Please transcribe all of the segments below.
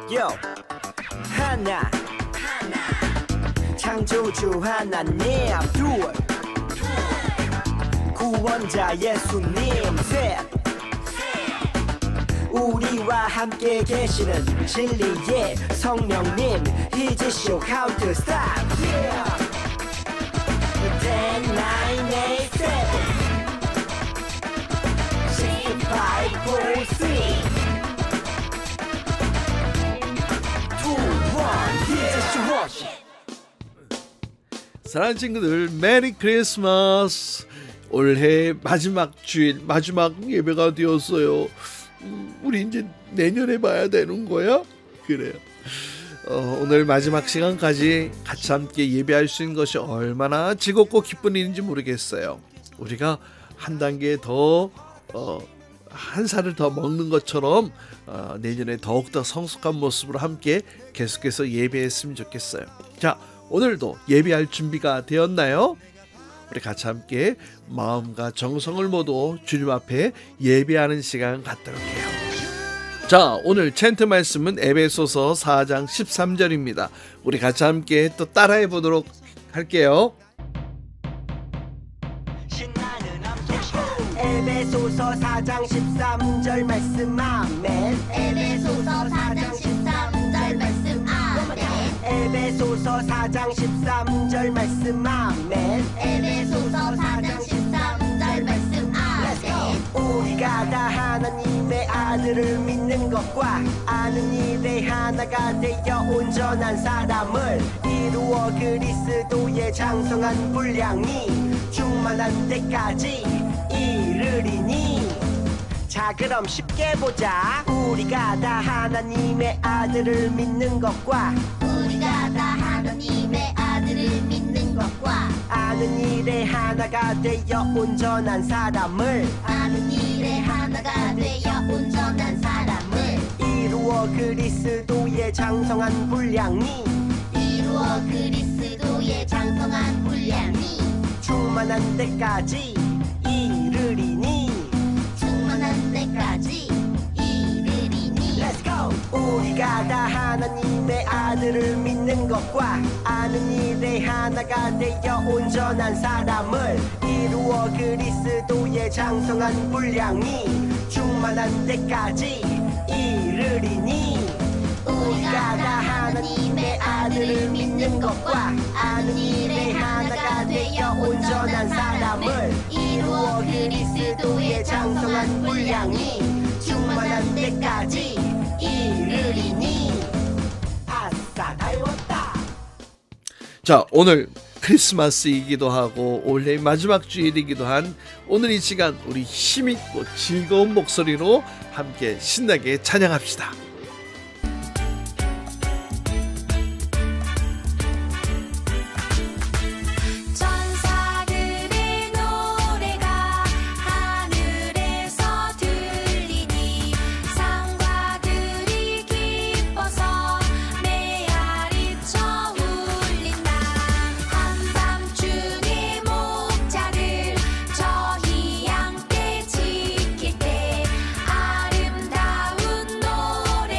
Yo 하나 창조주 하나님 둘 구원자 예수님 셋 우리와 함께 계시는 진리의 성령님 He's show how to stop yeah 10, 9, 8, 7 6, 5, 4, 3 2, 1 He's your 사랑하는 친구들, 메리 크리스마스. 올해 마지막 주일, 마지막 예배가 되었어요. 우리 이제 내년에 봐야 되는 거야? 그래요. 오늘 마지막 시간까지 같이 함께 예배할 수 있는 것이 얼마나 즐겁고 기쁜 일인지 모르겠어요. 우리가 한 단계 더 한 살을 더 먹는 것처럼 내년에 더욱더 성숙한 모습으로 함께 계속해서 예배했으면 좋겠어요. 자, 오늘도 예배할 준비가 되었나요? 우리 같이 함께 마음과 정성을 모두 주님 앞에 예배하는 시간 갖도록 해요. 자, 오늘 챈트 말씀은 에베소서 4장 13절입니다. 우리 같이 함께 또 따라해 보도록 할게요. 에베소서 4장 13절 말씀 아멘. 에베소서 4장 13절 말씀 아멘. 에베소서 4장 13절 말씀 아멘. 에베소서 4장 13절 말씀 아멘. 우리가 다 하나님의 아들을 믿는 것과 아는 일에 하나가 되어 온전한 사람을 이루어 그리스도의 장성한 분량이 충만한 때까지 이르리니. 자, 그럼 쉽게 보자. 우리가 다 하나님의 아들을 믿는 것과 우리가 다 하나님의 아들을 믿는 것과 아는 일에 하나가 되어 온전한 사람을 아는 일에 하나가 되어 온전한 사람을 이루어 그리스도의 장성한 분량이 이루어 그리스도의 장성한 분량이 충만한 때까지 이르리니. 충만한 때까지 이르리니. Let's go. 우리가 다 하나님의 아들을 믿는 것과 아는 일에 하나가 되어 온전한 사람을 이루어 그리스도의 장성한 분량이 충만한 때까지 이르리니. 우리가 다 하나님의 아들을 믿는 것과 아는 일에 하나가 되어 온전한 사람을 이루어 그리스도의 장성한 분량이 충만한 때까지 이르리니. 아싸, 다 외웠다. 자, 오늘 크리스마스이기도 하고 올해 마지막 주일이기도 한 오늘 이 시간 우리 힘있고 즐거운 목소리로 함께 신나게 찬양합시다. 천사들의 노래가 하늘에서 들리니 상과들이 기뻐서 메아리쳐 울린다. 한밤중에 목자들 저희 양떼 지킬 때 아름다운 노래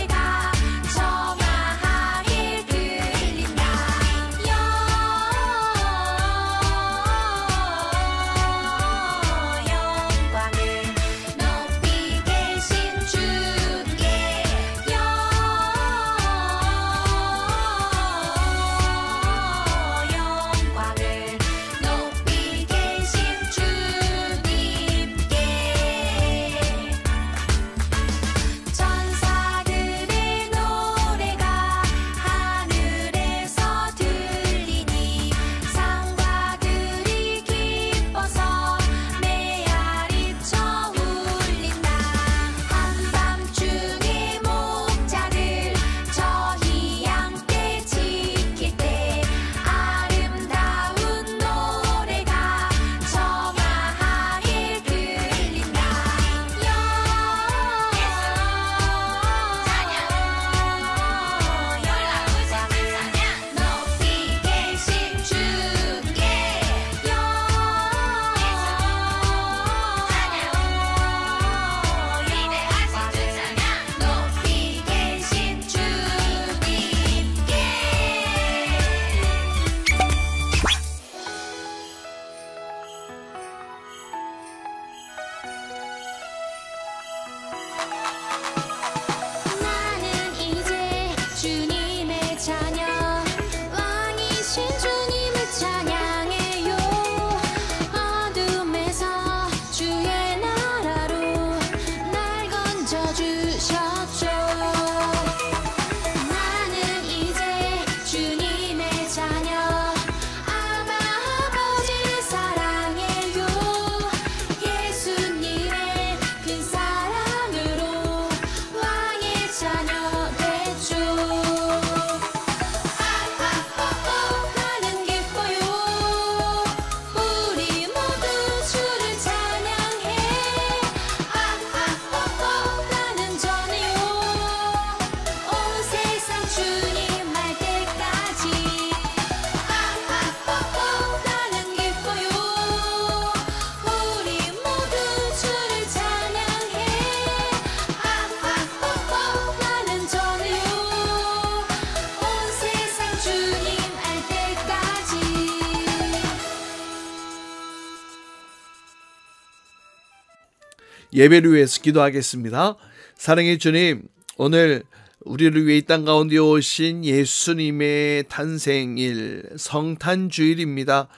예배를 위해서 기도하겠습니다. 사랑의 주님, 오늘 우리를 위해 이 땅 가운데 오신 예수님의 탄생일 성탄주일입니다.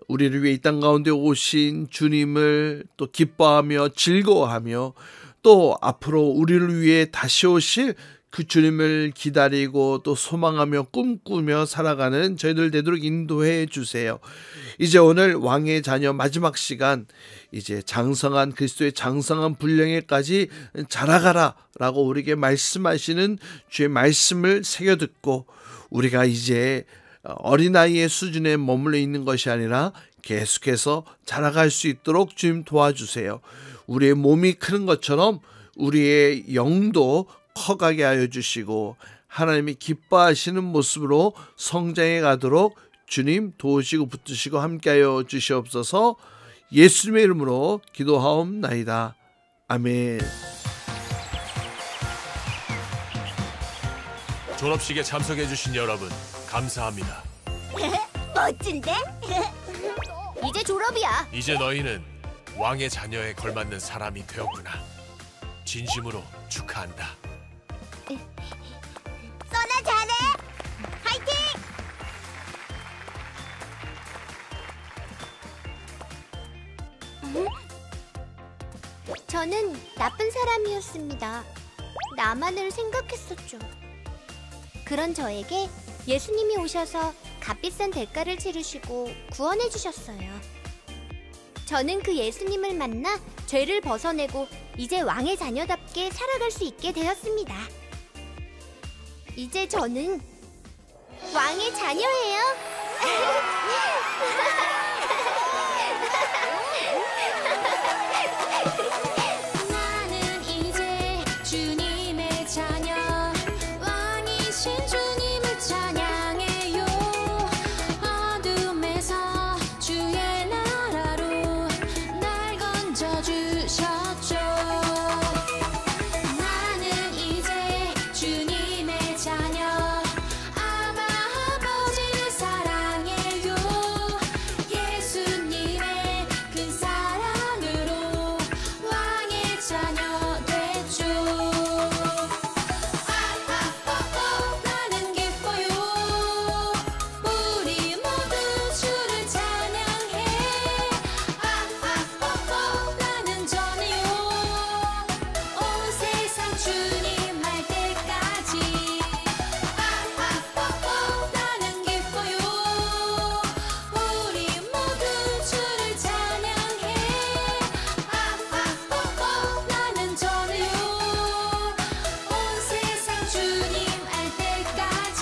우리를 위해 이 땅 가운데 오신 주님을 또 기뻐하며 즐거워하며 또 앞으로 우리를 위해 다시 오실 그 주님을 기다리고 또 소망하며 꿈꾸며 살아가는 저희들 되도록 인도해 주세요. 이제 오늘 왕의 자녀 마지막 시간, 이제 장성한 그리스도의 장성한 분량에까지 자라가라 라고 우리에게 말씀하시는 주의 말씀을 새겨 듣고 우리가 이제 어린아이의 수준에 머물러 있는 것이 아니라 계속해서 자라갈 수 있도록 주님 도와주세요. 우리의 몸이 크는 것처럼 우리의 영도 커가게 하여 주시고 하나님이 기뻐하시는 모습으로 성장해 가도록 주님 도우시고 붙드시고 함께하여 주시옵소서. 예수님의 이름으로 기도하옵나이다. 아멘. 졸업식에 참석해 주신 여러분 감사합니다. 멋진데? 이제 졸업이야. 이제 너희는 왕의 자녀에 걸맞는 사람이 되었구나. 진심으로 축하한다. 써나 잘해. 화이팅! 저는 나쁜 사람이었습니다. 나만을 생각했었죠. 그런 저에게 예수님이 오셔서 값비싼 대가를 치르시고 구원해 주셨어요. 저는 그 예수님을 만나 죄를 벗어내고 이제 왕의 자녀답게 살아갈 수 있게 되었습니다. 이제 저는 왕의 자녀예요. 나는 이제 주님의 자녀 왕이신 주님을 찬양해요. 어둠에서 주의 나라로 날 건져주셨죠. 나는 이제 주님의 자녀 아바 아버지를 사랑해요. 예수님의 큰 사랑으로 왕의 자녀 됐죠. 나는 기뻐요. 우리 모두 주를 찬양해. 나는 전해요. 온 세상 주님 할 때까지. 나는 기뻐요. 우리 모두 주를 찬양해. 나는 전해요. 온 세상 주님 할 때까지.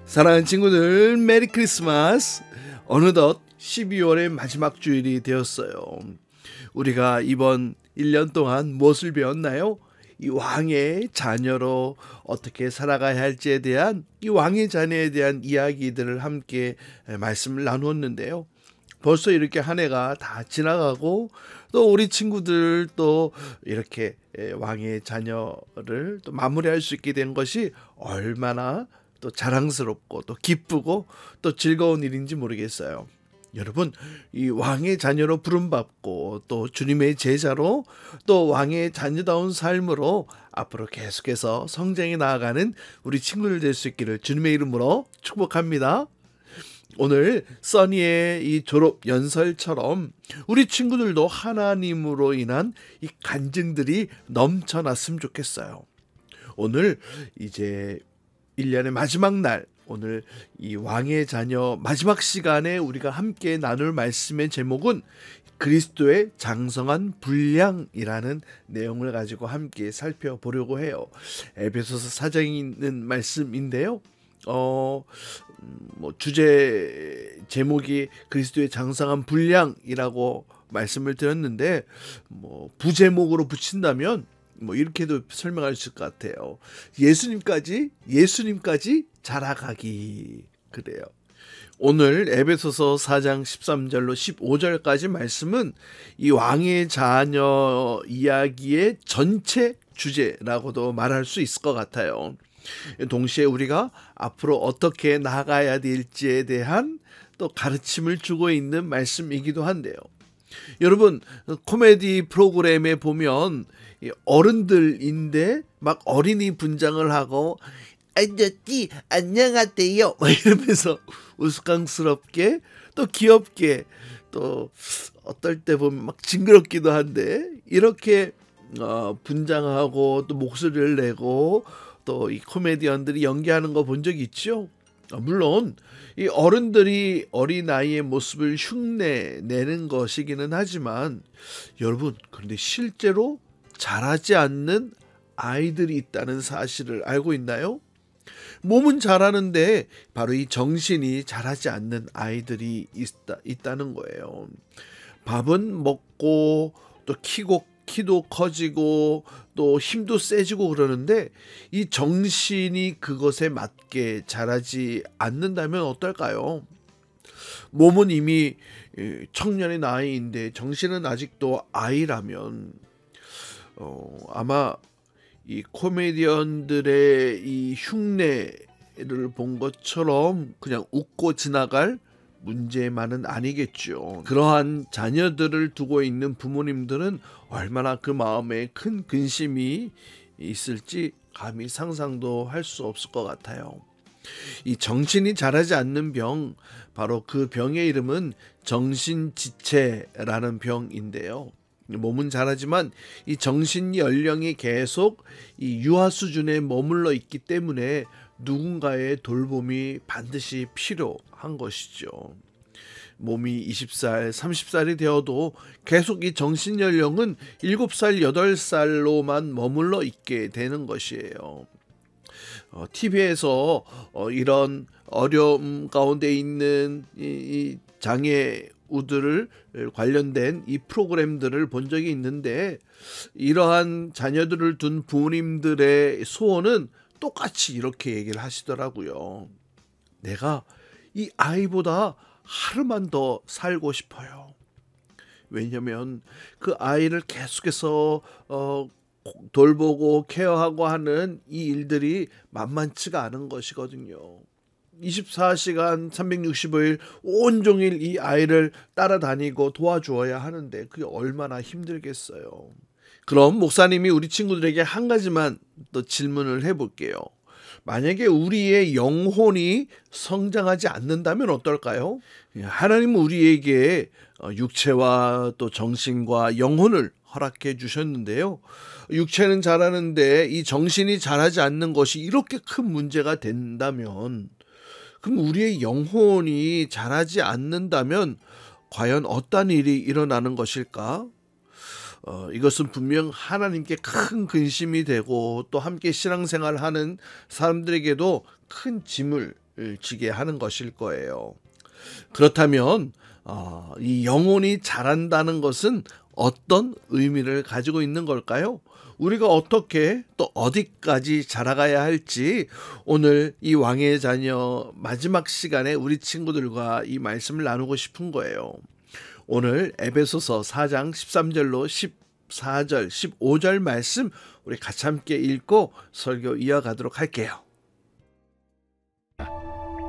사랑하는 친구들, 메리 크리스마스. 어느덧 12월의 마지막 주일이 되었어요. 우리가 이번 1년 동안 무엇을 배웠나요? 이 왕의 자녀로 어떻게 살아가야 할지에 대한, 이 왕의 자녀에 대한 이야기들을 함께 말씀을 나누었는데요. 벌써 이렇게 한 해가 다 지나가고 또 우리 친구들 또 이렇게 왕의 자녀를 또 마무리할 수 있게 된 것이 얼마나 또 자랑스럽고 또 기쁘고 또 즐거운 일인지 모르겠어요. 여러분, 이 왕의 자녀로 부름받고 또 주님의 제자로 또 왕의 자녀다운 삶으로 앞으로 계속해서 성장해 나아가는 우리 친구들 될 수 있기를 주님의 이름으로 축복합니다. 오늘 써니의 이 졸업 연설처럼 우리 친구들도 하나님으로 인한 이 간증들이 넘쳐났으면 좋겠어요. 오늘 이제 1년의 마지막 날, 오늘 이 왕의 자녀 마지막 시간에 우리가 함께 나눌 말씀의 제목은 그리스도의 장성한 분량이라는 내용을 가지고 함께 살펴보려고 해요. 에베소서 4장에 있는 말씀인데요. 주제 제목이 그리스도의 장성한 분량이라고 말씀을 드렸는데 부제목으로 붙인다면 이렇게도 설명할 수 있을 것 같아요. 예수님까지 자라가기. 그래요. 오늘 에베소서 4장 13절로 15절까지 말씀은 이 왕의 자녀 이야기의 전체 주제라고도 말할 수 있을 것 같아요. 동시에 우리가 앞으로 어떻게 나아가야 될지에 대한 또 가르침을 주고 있는 말씀이기도 한데요. 여러분, 코미디 프로그램에 보면 어른들인데 막 어린이 분장을 하고 안녕히 안녕하세요 막 이러면서 우스꽝스럽게 또 귀엽게 또 어떨 때 보면 막 징그럽기도 한데 이렇게 분장하고 또 목소리를 내고 또 이 코미디언들이 연기하는 거 본 적 있죠? 물론 이 어른들이 어린아이의 모습을 흉내내는 것이기는 하지만 여러분, 그런데 실제로 자라지 않는 아이들이 있다는 사실을 알고 있나요? 몸은 자라는데 바로 이 정신이 자라지 않는 아이들이 있다는 거예요. 밥은 먹고 또 키도 커지고 또 힘도 세지고 그러는데 이 정신이 그것에 맞게 자라지 않는다면 어떨까요? 몸은 이미 청년의 나이인데 정신은 아직도 아이라면 아마 이 코미디언들의 이 흉내를 본 것처럼 그냥 웃고 지나갈 문제만은 아니겠죠. 그러한 자녀들을 두고 있는 부모님들은 얼마나 그 마음에 큰 근심이 있을지 감히 상상도 할 수 없을 것 같아요. 이 정신이 자라지 않는 병, 바로 그 병의 이름은 정신지체라는 병인데요. 몸은 자라지만 이 정신 연령이 계속 이 유아 수준에 머물러 있기 때문에 누군가의 돌봄이 반드시 필요한 것이죠. 몸이 20살, 30살이 되어도 계속 이 정신 연령은 7살, 8살로만 머물러 있게 되는 것이에요. TV에서 이런 어려움 가운데 있는 이 장애우들을 관련된 이 프로그램들을 본 적이 있는데 이러한 자녀들을 둔 부모님들의 소원은 똑같이 이렇게 얘기를 하시더라고요. 내가 이 아이보다 하루만 더 살고 싶어요. 왜냐면 그 아이를 계속해서 돌보고 케어하고 하는 이 일들이 만만치가 않은 것이거든요. 24시간 365일 온종일 이 아이를 따라다니고 도와주어야 하는데 그게 얼마나 힘들겠어요. 그럼 목사님이 우리 친구들에게 한 가지만 또 질문을 해볼게요. 만약에 우리의 영혼이 성장하지 않는다면 어떨까요? 하나님은 우리에게 육체와 또 정신과 영혼을 허락해 주셨는데요. 육체는 자라는데 이 정신이 자라지 않는 것이 이렇게 큰 문제가 된다면, 그럼 우리의 영혼이 자라지 않는다면 과연 어떤 일이 일어나는 것일까? 이것은 분명 하나님께 큰 근심이 되고 또 함께 신앙생활하는 사람들에게도 큰 짐을 지게 하는 것일 거예요. 그렇다면 이 영혼이 자란다는 것은 어떤 의미를 가지고 있는 걸까요? 우리가 어떻게 또 어디까지 자라가야 할지 오늘 이 왕의 자녀 마지막 시간에 우리 친구들과 이 말씀을 나누고 싶은 거예요. 오늘 에베소서 4장 13절로 14절, 15절 말씀 우리 같이 함께 읽고 설교 이어가도록 할게요.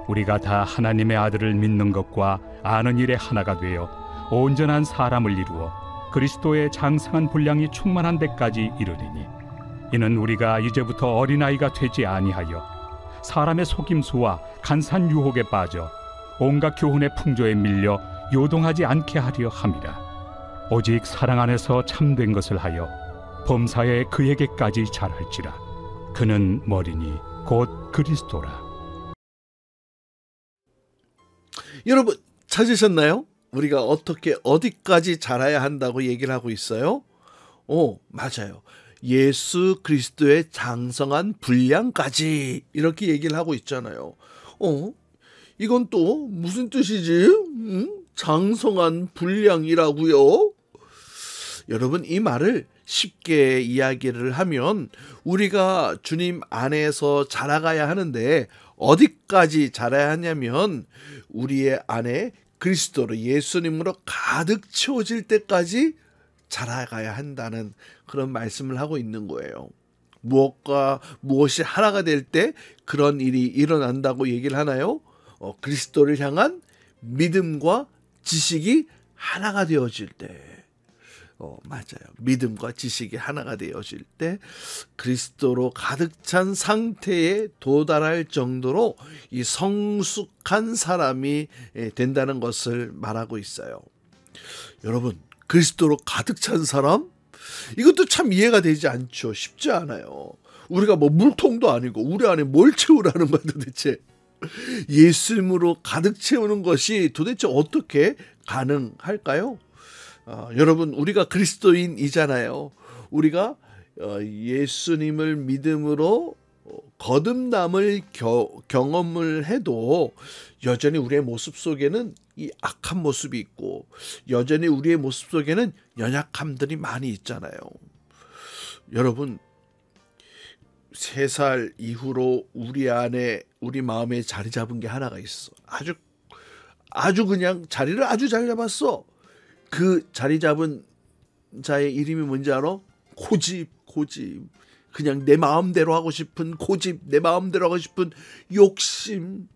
우리가 다 하나님의 아들을 믿는 것과 아는 일에 하나가 되어 온전한 사람을 이루어 그리스도의 장성한 분량이 충만한 데까지 이르리니, 이는 우리가 이제부터 어린아이가 되지 아니하여 사람의 속임수와 간사한 유혹에 빠져 온갖 교훈의 풍조에 밀려 요동하지 않게 하려 함이라. 오직 사랑 안에서 참된 것을 하여 범사에 그에게까지 자랄지라. 그는 머리니 곧 그리스도라. 여러분 찾으셨나요? 우리가 어떻게 어디까지 자라야 한다고 얘기를 하고 있어요? 맞아요. 예수 그리스도의 장성한 분량까지 이렇게 얘기를 하고 있잖아요. 이건 또 무슨 뜻이지? 장성한 분량이라고요? 여러분, 이 말을 쉽게 이야기를 하면 우리가 주님 안에서 자라가야 하는데 어디까지 자라야 하냐면 우리의 안에 그리스도로 예수님으로 가득 채워질 때까지 자라가야 한다는 그런 말씀을 하고 있는 거예요. 무엇과 무엇이 하나가 될 때 그런 일이 일어난다고 얘기를 하나요? 그리스도를 향한 믿음과 지식이 하나가 되어질 때, 맞아요. 믿음과 지식이 하나가 되어질 때 그리스도로 가득 찬 상태에 도달할 정도로 이 성숙한 사람이 된다는 것을 말하고 있어요. 여러분, 그리스도로 가득 찬 사람? 이것도 참 이해가 되지 않죠. 쉽지 않아요. 우리가 뭐 물통도 아니고 우리 안에 뭘 채우라는 거야 도대체. 예수님으로 가득 채우는 것이 도대체 어떻게 가능할까요? 여러분, 우리가 그리스도인이잖아요. 우리가 예수님을 믿음으로 거듭남을 경험을 해도 여전히 우리의 모습 속에는 이 악한 모습이 있고 여전히 우리의 모습 속에는 연약함들이 많이 있잖아요. 여러분, 3살 이후로 우리 안에 우리 마음에 자리 잡은 게 하나가 있어. 아주 그냥 자리를 아주 잘 잡았어. 그 자리 잡은 자의 이름이 뭔지 알아? 고집. 그냥 내 마음대로 하고 싶은 고집, 내 마음대로 하고 싶은 욕심.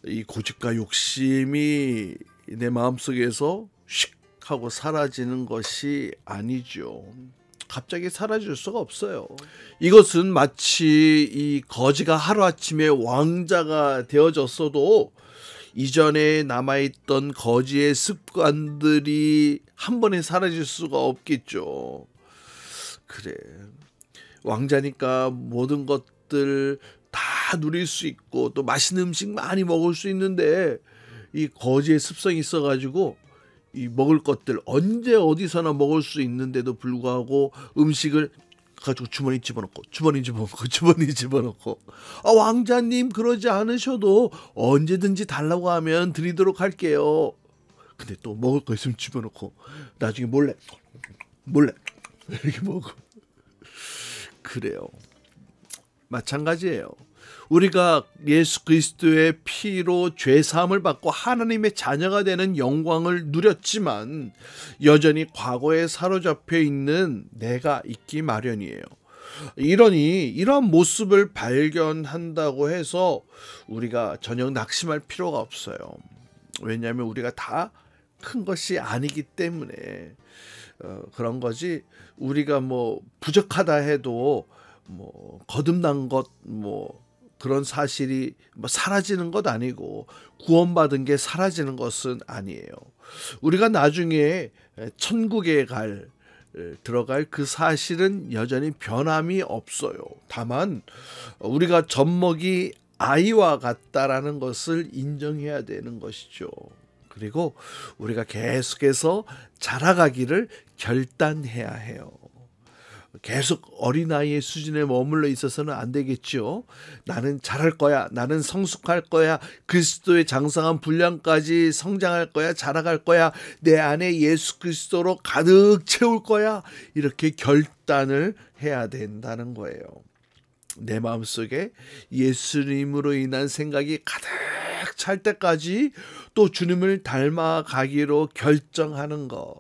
이 고집과 욕심이 내 마음속에서 휙 하고 사라지는 것이 아니죠. 갑자기 사라질 수가 없어요. 이것은 마치 이 거지가 하루아침에 왕자가 되어졌어도 이전에 남아있던 거지의 습관들이 한 번에 사라질 수가 없겠죠. 그래, 왕자니까 모든 것들 다 누릴 수 있고 또 맛있는 음식 많이 먹을 수 있는데 이 거지의 습성이 있어가지고 이 먹을 것들 언제 어디서나 먹을 수 있는데도 불구하고 음식을 가지고 주머니 집어넣고 왕자님 그러지 않으셔도 언제든지 달라고 하면 드리도록 할게요. 근데 또 먹을 거 있으면 집어넣고 나중에 몰래 이렇게 먹고. 그래요. 마찬가지예요. 우리가 예수 그리스도의 피로 죄사함을 받고 하나님의 자녀가 되는 영광을 누렸지만 여전히 과거에 사로잡혀 있는 내가 있기 마련이에요. 이러한 모습을 발견한다고 해서 우리가 전혀 낙심할 필요가 없어요. 왜냐하면 우리가 다 큰 것이 아니기 때문에 그런 거지. 우리가 뭐 부족하다 해도 뭐 거듭난 것 그런 사실이 사라지는 것 아니고 구원받은 게 사라지는 것은 아니에요. 우리가 나중에 천국에 들어갈 그 사실은 여전히 변함이 없어요. 다만 우리가 젖먹이 아이와 같다라는 것을 인정해야 되는 것이죠. 그리고 우리가 계속해서 자라가기를 결단해야 해요. 계속 어린아이의 수준에 머물러 있어서는 안 되겠죠. 나는 잘할 거야. 나는 성숙할 거야. 그리스도의 장성한 분량까지 성장할 거야. 자라갈 거야. 내 안에 예수 그리스도로 가득 채울 거야. 이렇게 결단을 해야 된다는 거예요. 내 마음속에 예수님으로 인한 생각이 가득 찰 때까지 또 주님을 닮아가기로 결정하는 것.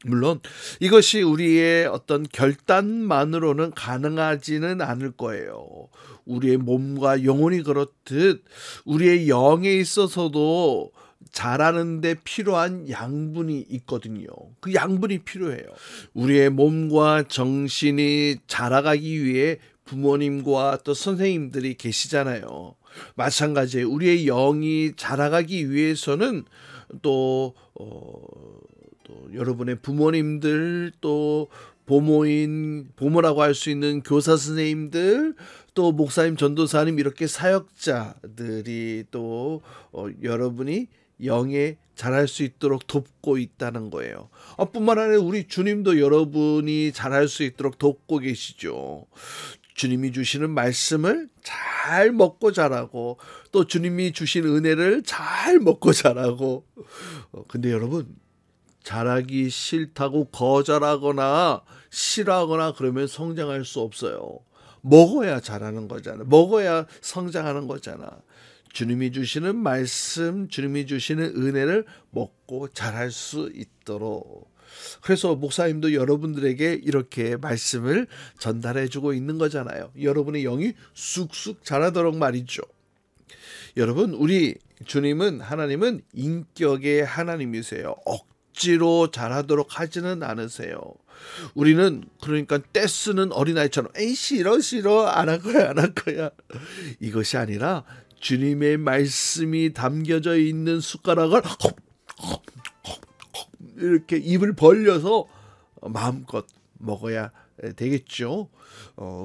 물론 이것이 우리의 어떤 결단만으로는 가능하지는 않을 거예요. 우리의 몸과 영혼이 그렇듯 우리의 영에 있어서도 자라는 데 필요한 양분이 있거든요. 그 양분이 필요해요. 우리의 몸과 정신이 자라가기 위해 부모님과 또 선생님들이 계시잖아요. 마찬가지예요. 우리의 영이 자라가기 위해서는 또 여러분의 부모님들, 또 보모라고 할 수 있는 교사 선생님들, 또 목사님, 전도사님, 이렇게 사역자들이 또 여러분이 영에 자랄 수 있도록 돕고 있다는 거예요. 뿐만 아니라 우리 주님도 여러분이 자랄 수 있도록 돕고 계시죠. 주님이 주시는 말씀을 잘 먹고 자라고, 또 주님이 주신 은혜를 잘 먹고 자라고. 근데 여러분, 자라기 싫다고 거절하거나 싫어하거나 그러면 성장할 수 없어요. 먹어야 자라는 거잖아. 먹어야 성장하는 거잖아. 주님이 주시는 말씀, 주님이 주시는 은혜를 먹고 자랄 수 있도록. 그래서 목사님도 여러분들에게 이렇게 말씀을 전달해 주고 있는 거잖아요. 여러분의 영이 쑥쑥 자라도록 말이죠. 여러분, 우리 주님은, 하나님은 인격의 하나님이세요. 억지로 잘하도록 하지는 않으세요. 우리는 그러니까 떼쓰는 어린아이처럼 에이 싫어 안 할 거야 이것이 아니라 주님의 말씀이 담겨져 있는 숟가락을 이렇게 입을 벌려서 마음껏 먹어야 되겠죠.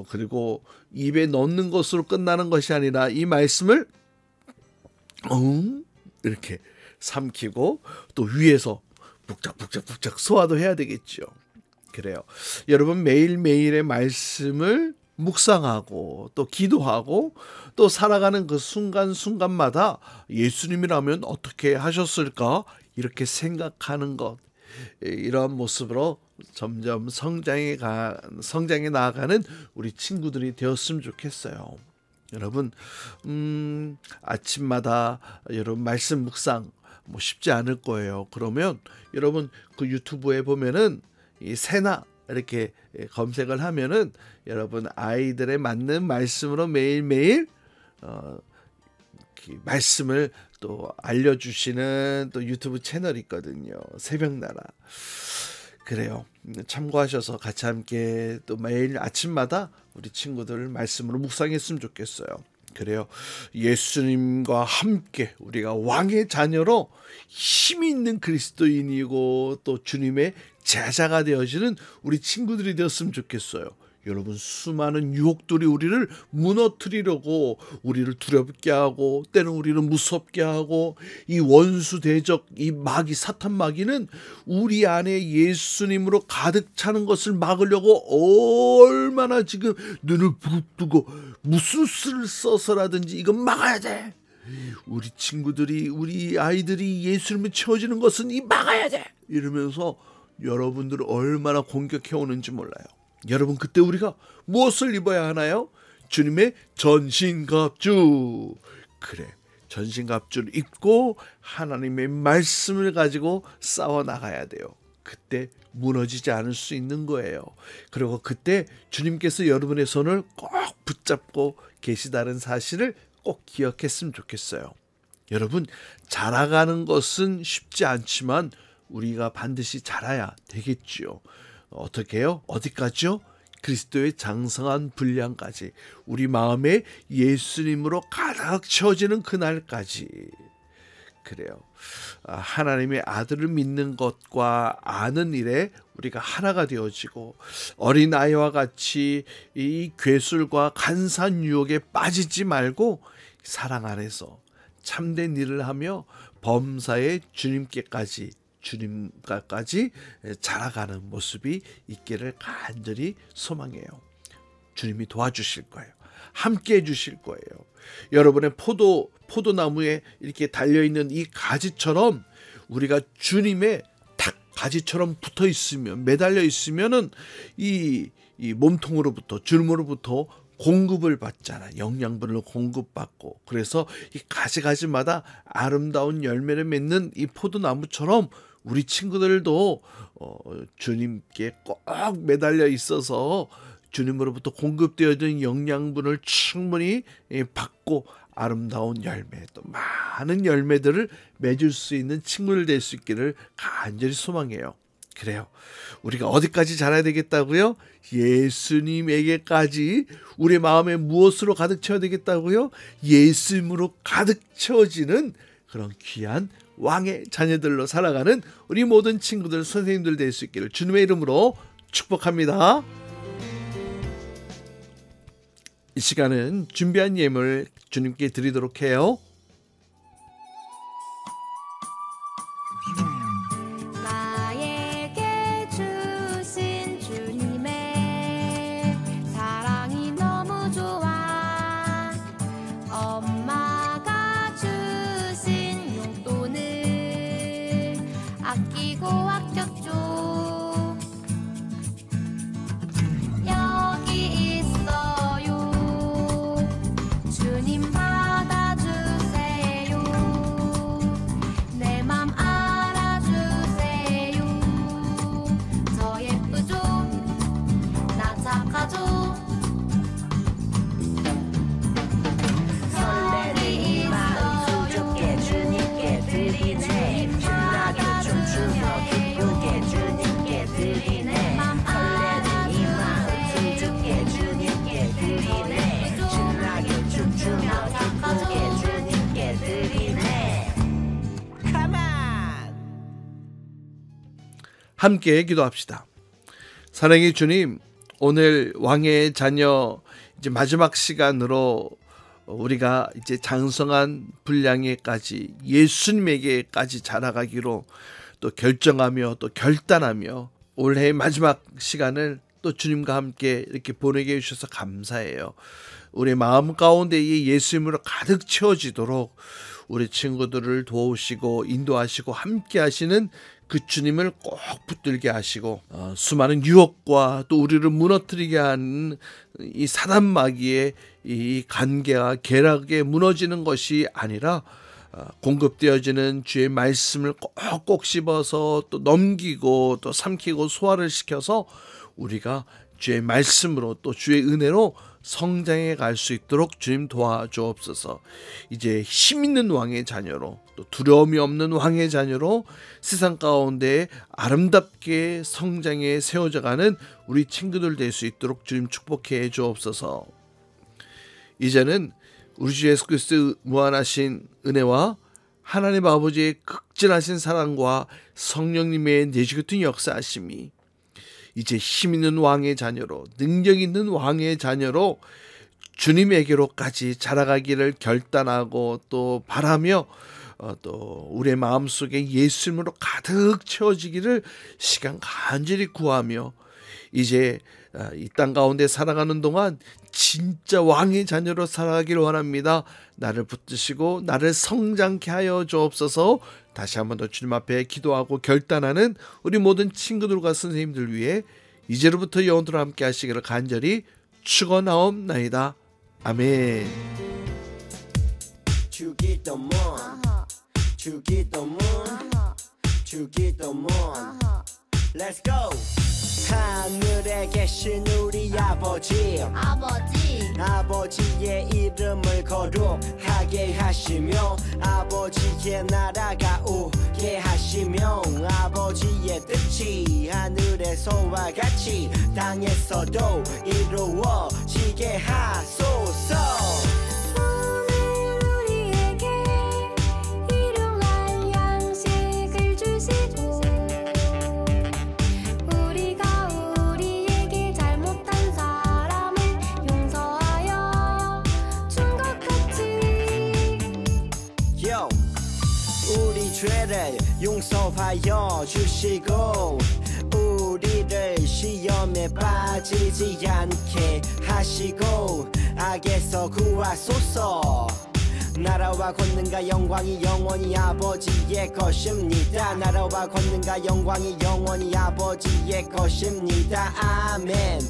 그리고 입에 넣는 것으로 끝나는 것이 아니라 이 말씀을 이렇게 삼키고 또 위에서 북적북적 소화도 해야 되겠죠. 그래요. 여러분, 매일매일의 말씀을 묵상하고 또 기도하고 또 살아가는 그 순간순간마다 예수님이라면 어떻게 하셨을까 이렇게 생각하는 것, 이러한 모습으로 점점 성장해 나아가는 우리 친구들이 되었으면 좋겠어요. 여러분, 아침마다 여러분 말씀 묵상 쉽지 않을 거예요. 그러면 여러분 그 유튜브에 보면은 이 세나 이렇게 검색을 하면은 여러분 아이들에 맞는 말씀으로 매일매일 말씀을 또 알려주시는 또 유튜브 채널이 있거든요. 새벽나라. 그래요. 참고하셔서 같이 함께 또 매일 아침마다 우리 친구들 말씀으로 묵상했으면 좋겠어요. 그래요. 예수님과 함께 우리가 왕의 자녀로 힘이 있는 그리스도인이고 또 주님의 제자가 되어지는 우리 친구들이 되었으면 좋겠어요. 여러분, 수많은 유혹들이 우리를 무너뜨리려고 우리를 두렵게 하고 때는 우리를 무섭게 하고 이 원수 대적 이 마귀 사탄 마귀는 우리 안에 예수님으로 가득 차는 것을 막으려고 얼마나 지금 눈을 부릅뜨고 무슨 수를 써서라든지 이건 막아야 돼. 우리 친구들이 우리 아이들이 예수님을 채워지는 것은 이 막아야 돼. 이러면서 여러분들을 얼마나 공격해 오는지 몰라요. 여러분, 그때 우리가 무엇을 입어야 하나요? 주님의 전신갑주. 그래, 전신갑주를 입고 하나님의 말씀을 가지고 싸워 나가야 돼요. 그때 무너지지 않을 수 있는 거예요. 그리고 그때 주님께서 여러분의 손을 꼭 붙잡고 계시다는 사실을 꼭 기억했으면 좋겠어요. 여러분, 자라가는 것은 쉽지 않지만 우리가 반드시 자라야 되겠지요. 어떻게 해요? 어디까지요? 그리스도의 장성한 분량까지, 우리 마음에 예수님으로 가득 채워지는 그날까지. 그래요. 하나님의 아들을 믿는 것과 아는 일에 우리가 하나가 되어지고 어린아이와 같이 이 괴술과 간사한 유혹에 빠지지 말고 사랑 안에서 참된 일을 하며 범사의 주님께까지 자라가는 모습이 있기를 간절히 소망해요. 주님이 도와주실 거예요. 함께 해주실 거예요. 여러분의 포도나무에 이렇게 달려있는 이 가지처럼 우리가 주님의 탁 가지처럼 붙어 있으면, 매달려 있으면은 이 몸통으로부터, 주님으로부터 공급을 받잖아. 영양분을 공급받고. 그래서 이 가지가지마다 아름다운 열매를 맺는 이 포도나무처럼 우리 친구들도 주님께 꼭 매달려 있어서 주님으로부터 공급되어진 영양분을 충분히 받고 아름다운 열매, 또 많은 열매들을 맺을 수 있는 친구들 될 수 있기를 간절히 소망해요. 그래요. 우리가 어디까지 자라야 되겠다고요? 예수님에게까지. 우리 마음에 무엇으로 가득 채워야 되겠다고요? 예수님으로 가득 채워지는 그런 귀한 왕의 자녀들로 살아가는 우리 모든 친구들, 선생님들 될 수 있기를 주님의 이름으로 축복합니다. 이 시간은 준비한 예물 주님께 드리도록 해요. 나에게 주신 주님의 사랑이 너무 좋아. 엄마가 주신 용돈을 아끼고 아꼈죠. 여기 있어요. 주님 받아주세요. 함께 기도합시다. 사랑의 주님, 오늘 왕의 자녀 이제 마지막 시간으로 우리가 이제 장성한 분량에까지 예수님에게까지 자라가기로 또 결정하며 또 결단하며 올해의 마지막 시간을 또 주님과 함께 이렇게 보내게 해주셔서 감사해요. 우리 마음 가운데 이 예수님으로 가득 채워지도록 우리 친구들을 도우시고 인도하시고 함께 하시는 그 주님을 꼭 붙들게 하시고 수많은 유혹과 또 우리를 무너뜨리게 하는 이 사단 마귀의 이 관계와 계략에 무너지는 것이 아니라 공급되어지는 주의 말씀을 꼭꼭 씹어서 또 넘기고 또 삼키고 소화를 시켜서 우리가 주의 말씀으로 또 주의 은혜로 성장해 갈 수 있도록 주님 도와주옵소서. 이제 힘 있는 왕의 자녀로 또 두려움이 없는 왕의 자녀로 세상 가운데 아름답게 성장해 세워져가는 우리 친구들 될 수 있도록 주님 축복해 주옵소서. 이제는 우리 주 예수 그리스도의 무한하신 은혜와 하나님 아버지의 극진하신 사랑과 성령님의 내주 같은 역사하심이 이제 힘 있는 왕의 자녀로 능력 있는 왕의 자녀로 주님에게로까지 자라가기를 결단하고 또 바라며 또 우리의 마음속에 예수님으로 가득 채워지기를 시간 간절히 구하며 이제 이 땅 가운데 살아가는 동안 진짜 왕의 자녀로 살아가기를 원합니다. 나를 붙드시고 나를 성장케 하여 주옵소서. 다시 한번 더 주님 앞에 기도하고 결단하는 우리 모든 친구들과 선생님들 위해 이제로부터 영원토록 함께 하시기를 간절히 축원하옵나이다. 아멘. 주기도문 주기도문 주기도문 Let's go. 하늘에 계신 우리 아버지 아버지의 이름을 거룩하게 하시며 아버지의 나라가 오게 하시며 아버지의 뜻이 하늘에서와 같이 땅에서도 이루어지게 하소서. 죄를 용서하여 주시고 우리를 시험에 빠지지 않게 하시고 악에서 구하소서. 나라와 권능과 영광이 영원히 아버지의 것입니다. 나라와 권능과 영광이 영원히 아버지의 것입니다. 아멘.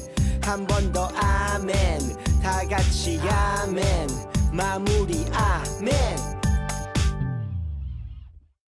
한 번 더 아멘. 다 같이 아멘. 마무리 아멘.